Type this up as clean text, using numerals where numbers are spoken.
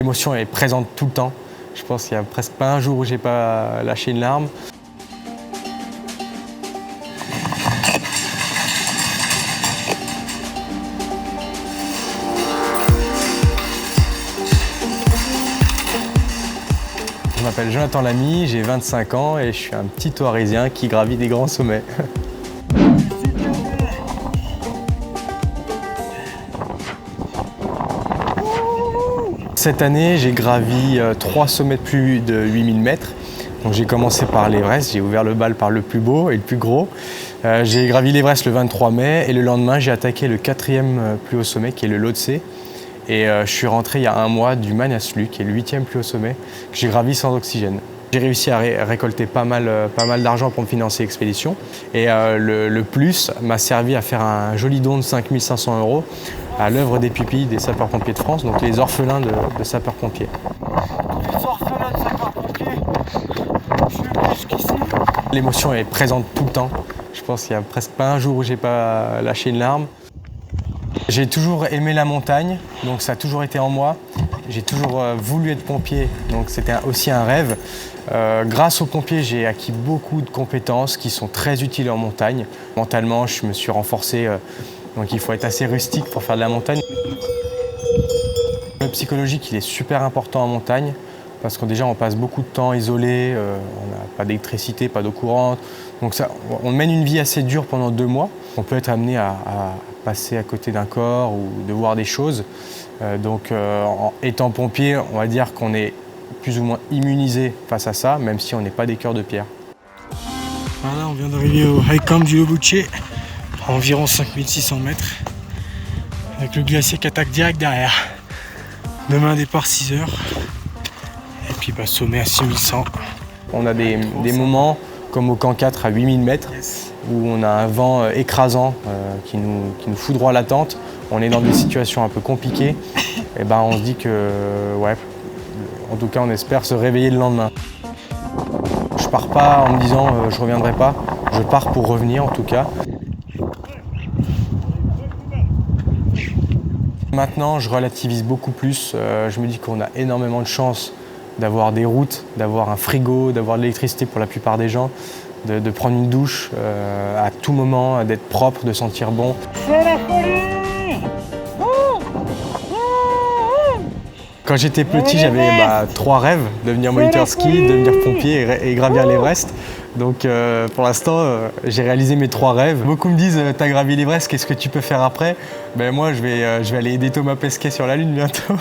L'émotion est présente tout le temps. Je pense qu'il n'y a presque pas un jour où j'ai pas lâché une larme. Je m'appelle Jonathan Lamy, j'ai 25 ans et je suis un petit Touarisien qui gravit des grands sommets. Cette année, j'ai gravi 3 sommets de plus de 8000 mètres. Donc j'ai commencé par l'Everest, j'ai ouvert le bal par le plus beau et le plus gros. J'ai gravi l'Everest le 23 mai et le lendemain, j'ai attaqué le 4e plus haut sommet qui est le Lhotse. Et je suis rentré il y a un mois du Manaslu, qui est le 8e plus haut sommet, que j'ai gravi sans oxygène. J'ai réussi à récolter pas mal d'argent pour me financer l'expédition. Et le plus m'a servi à faire un joli don de 5 500 € à l'œuvre des pupilles des sapeurs-pompiers de France, donc les orphelins de sapeurs-pompiers. Les orphelins de sapeurs-pompiers, je suis venu jusqu'ici. L'émotion est présente tout le temps. Je pense qu'il n'y a presque pas un jour où j'ai pas lâché une larme. J'ai toujours aimé la montagne, donc ça a toujours été en moi. J'ai toujours voulu être pompier, donc c'était aussi un rêve. Grâce aux pompiers, j'ai acquis beaucoup de compétences qui sont très utiles en montagne. Mentalement, je me suis renforcé, donc il faut être assez rustique pour faire de la montagne. Le psychologique, il est super important en montagne, parce que déjà on passe beaucoup de temps isolé, on n'a pas d'électricité, pas d'eau courante. Donc ça, on mène une vie assez dure pendant 2 mois. On peut être amené à passer à côté d'un corps ou de voir des choses. En étant pompier, on va dire qu'on est plus ou moins immunisé face à ça, même si on n'est pas des cœurs de pierre. Voilà, on vient d'arriver au high camp du Lobuche, à environ 5600 mètres, avec le glacier qui attaque direct derrière. Demain départ 6 h, et puis sommet à 6100. On a des moments comme au camp 4 à 8000 mètres, où on a un vent écrasant qui nous foudroie la tente. On est dans des situations un peu compliquées. Et on se dit que, ouais, en tout cas, on espère se réveiller le lendemain. Je pars pas en me disant je reviendrai pas. Je pars pour revenir en tout cas. Maintenant, je relativise beaucoup plus. Je me dis qu'on a énormément de chance d'avoir des routes, d'avoir un frigo, d'avoir de l'électricité pour la plupart des gens, de prendre une douche à tout moment, d'être propre, de sentir bon. C'est la folie! Quand j'étais petit, j'avais 3 rêves, devenir moniteur ski, devenir pompier et gravir l'Everest. Donc pour l'instant, j'ai réalisé mes 3 rêves. Beaucoup me disent « T'as gravi l'Everest, qu'est-ce que tu peux faire après ?» Moi, je vais aller aider Thomas Pesquet sur la Lune bientôt.